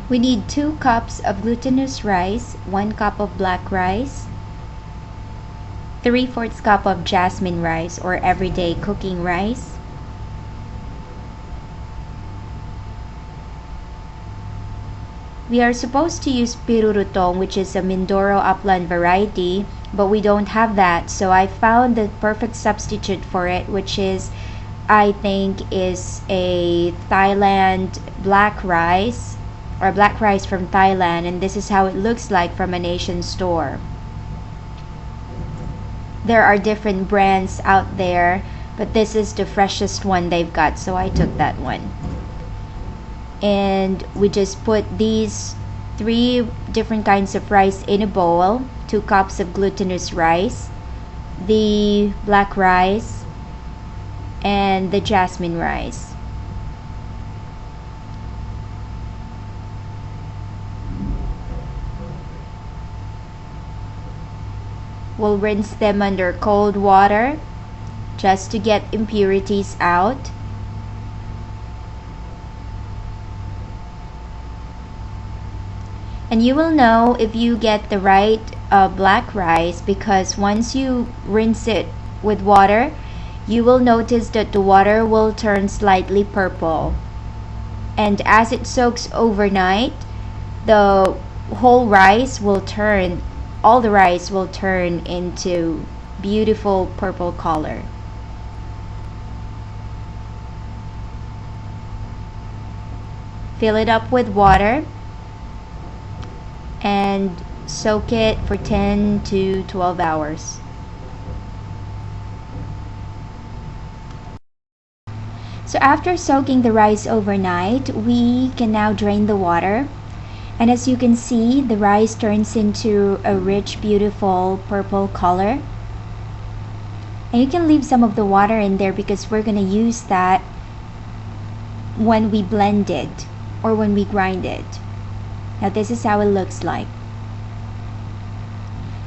We need 2 cups of glutinous rice, 1 cup of black rice, 3/4 cup of jasmine rice or everyday cooking rice, we are supposed to use pirurutong, which is a Mindoro upland variety, but we don't have that, so I found the perfect substitute for it, which is, I think, is a Thailand black rice, or black rice from Thailand, and this is how it looks like from an Asian store. There are different brands out there, but this is the freshest one they've got, so I took that one. And we just put these 3 different kinds of rice in a bowl, 2 cups of glutinous rice, the black rice, and the jasmine rice. We'll rinse them under cold water just to get impurities out. And you will know if you get the right black rice, because once you rinse it with water, you will notice that the water will turn slightly purple. And as it soaks overnight, the whole rice will turn, all the rice will turn into beautiful purple color. Fill it up with water and soak it for 10 to 12 hours. So after soaking the rice overnight, we can now drain the water. And as you can see, the rice turns into a rich, beautiful purple color. And you can leave some of the water in there because we're going to use that when we blend it or when we grind it. Now this is how it looks like.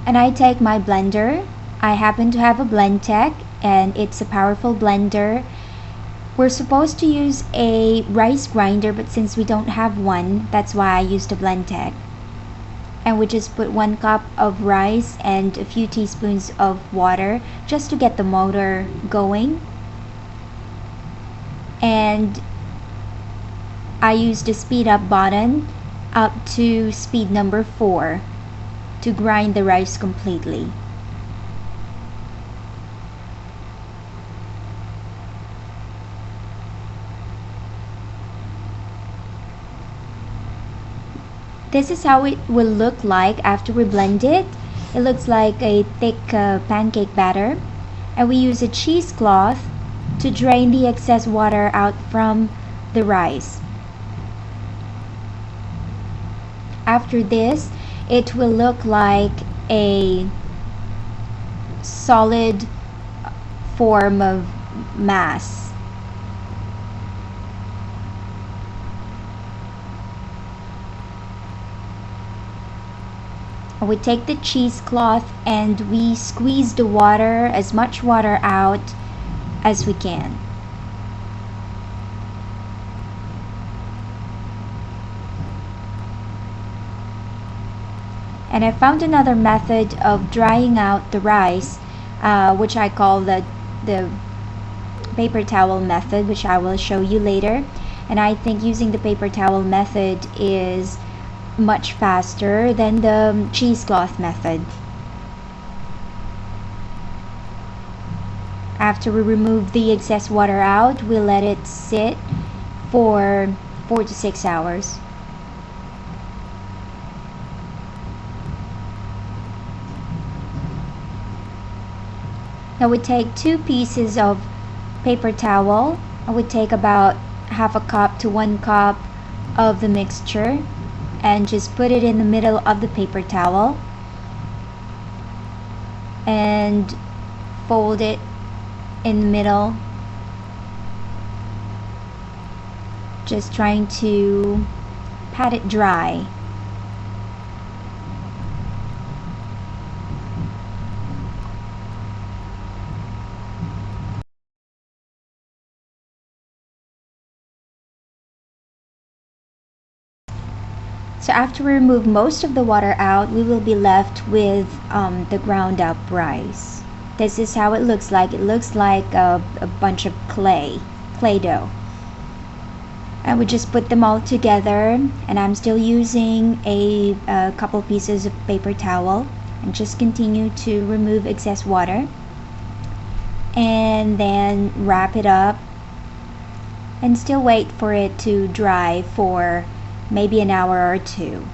And I take my blender. I happen to have a Blendtec, and it's a powerful blender. We're supposed to use a rice grinder, but since we don't have one, that's why I used a Blendtec. And we just put 1 cup of rice and a few teaspoons of water just to get the motor going. And I used the speed up button up to speed number 4 to grind the rice completely. This is how it will look like after we blend it. It looks like a thick pancake batter. And we use a cheesecloth to drain the excess water out from the rice. After this, it will look like a solid form of mass. We take the cheesecloth and we squeeze the water, as much water out as we can. And I found another method of drying out the rice, which I call the paper towel method, which I will show you later. And I think using the paper towel method is much faster than the cheesecloth method. After we remove the excess water out, we let it sit for 4 to 6 hours. Now we take 2 pieces of paper towel, and we take about half a cup to 1 cup of the mixture and just put it in the middle of the paper towel and fold it in the middle, just trying to pat it dry. So after we remove most of the water out, we will be left with the ground up rice. This is how it looks like. It looks like a bunch of clay dough. And we just put them all together, and I'm still using a couple pieces of paper towel, and just continue to remove excess water, and then wrap it up and still wait for it to dry for maybe an hour or two.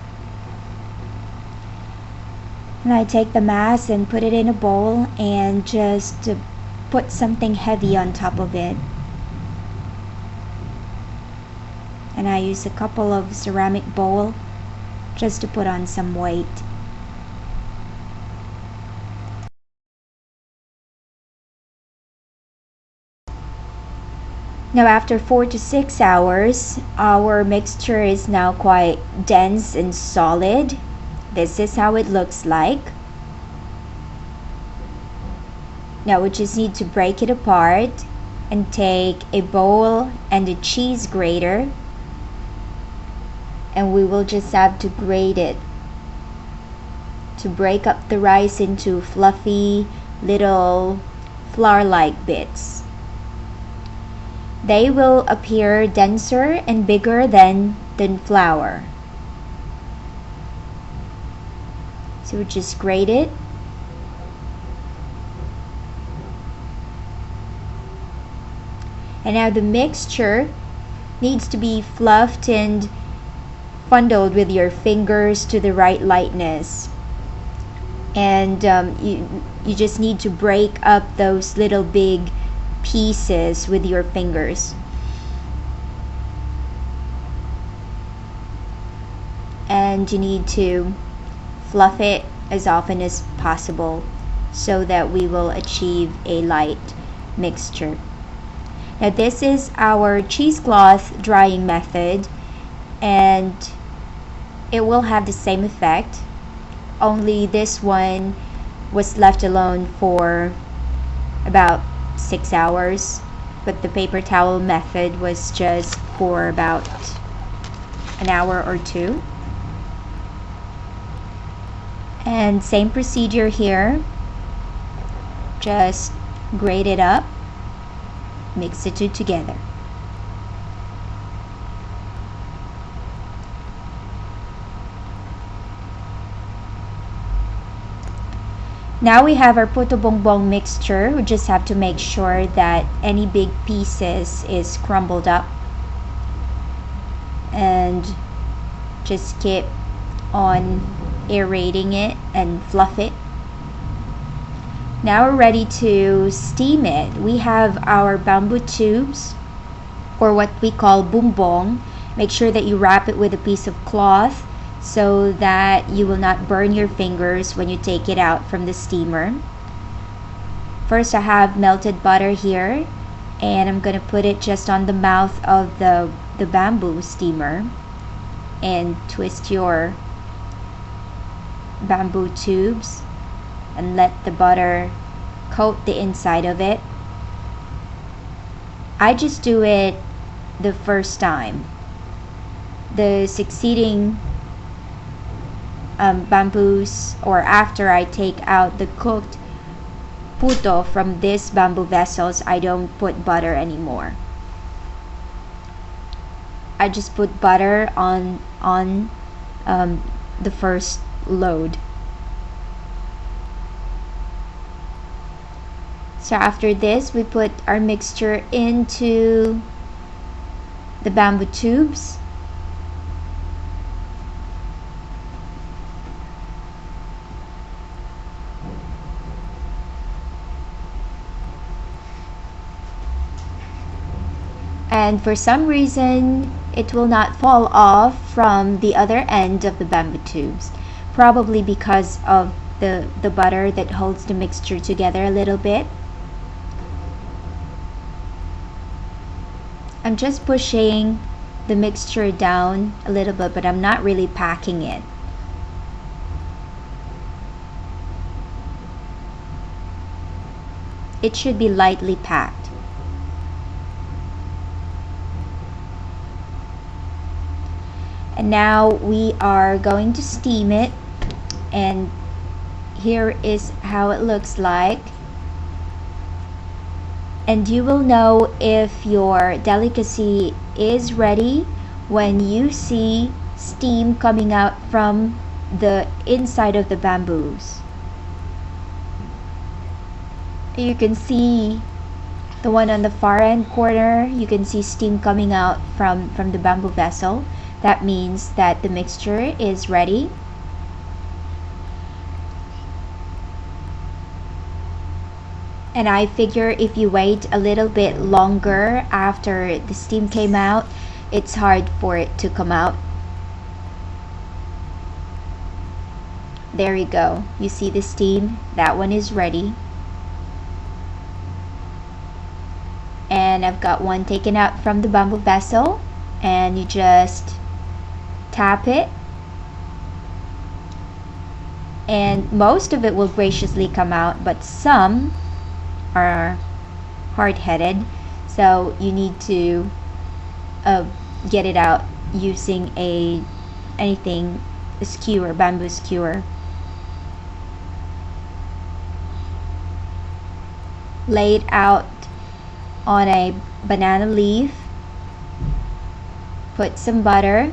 And I take the mass and put it in a bowl and just put something heavy on top of it. And I use a couple of ceramic bowl just to put on some weight. Now after 4 to 6 hours, our mixture is now quite dense and solid. This is how it looks like. Now we just need to break it apart and take a bowl and a cheese grater, and we will just have to grate it to break up the rice into fluffy little flour-like bits. They will appear denser and bigger than flour. So we just grate it. And now the mixture needs to be fluffed and fondled with your fingers to the right lightness. And you just need to break up those little big pieces with your fingers. And you need to fluff it as often as possible so that we will achieve a light mixture. Now this is our cheesecloth drying method, and it will have the same effect, only this one was left alone for about 6 hours, but the paper towel method was just for about an hour or two. And same procedure here, just grate it up, mix the two together. Now we have our Puto Bumbong mixture. We just have to make sure that any big pieces is crumbled up, and just keep on aerating it and fluff it. Now we're ready to steam it. We have our bamboo tubes, or what we call bumbong. Make sure that you wrap it with a piece of cloth so that you will not burn your fingers when you take it out from the steamer. First, I have melted butter here, and I'm going to put it just on the mouth of the bamboo steamer, and twist your bamboo tubes and let the butter coat the inside of it. I just do it the first time. The succeeding bamboos, or after I take out the cooked puto from these bamboo vessels, I don't put butter anymore. I just put butter on the first load. So after this, we put our mixture into the bamboo tubes. And for some reason, it will not fall off from the other end of the bamboo tubes, probably because of the butter that holds the mixture together a little bit. I'm just pushing the mixture down a little bit, but I'm not really packing it. It should be lightly packed. And And now we are going to steam it, and here is how it looks like. And you will know if your delicacy is ready when you see steam coming out from the inside of the bamboos. You can see the one on the far end corner, you can see steam coming out from the bamboo vessel. That means that the mixture is ready. And I figure if you wait a little bit longer after the steam came out, it's hard for it to come out. There you go. You see the steam? That one is ready. And I've got one taken out from the bamboo vessel, and you just tap it, and most of it will graciously come out, but some are hard-headed, so you need to get it out using a skewer, bamboo skewer. Lay it out on a banana leaf, put some butter,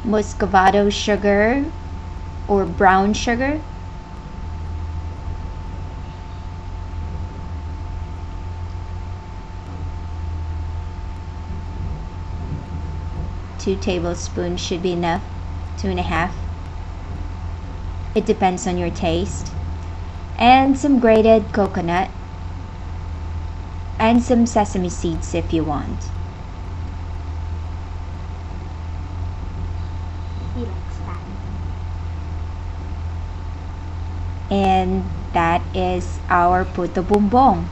muscovado sugar or brown sugar, two tablespoons should be enough, 2.5. It depends on your taste. And some grated coconut, and some sesame seeds if you want. He likes that. And that is our Puto Bumbong.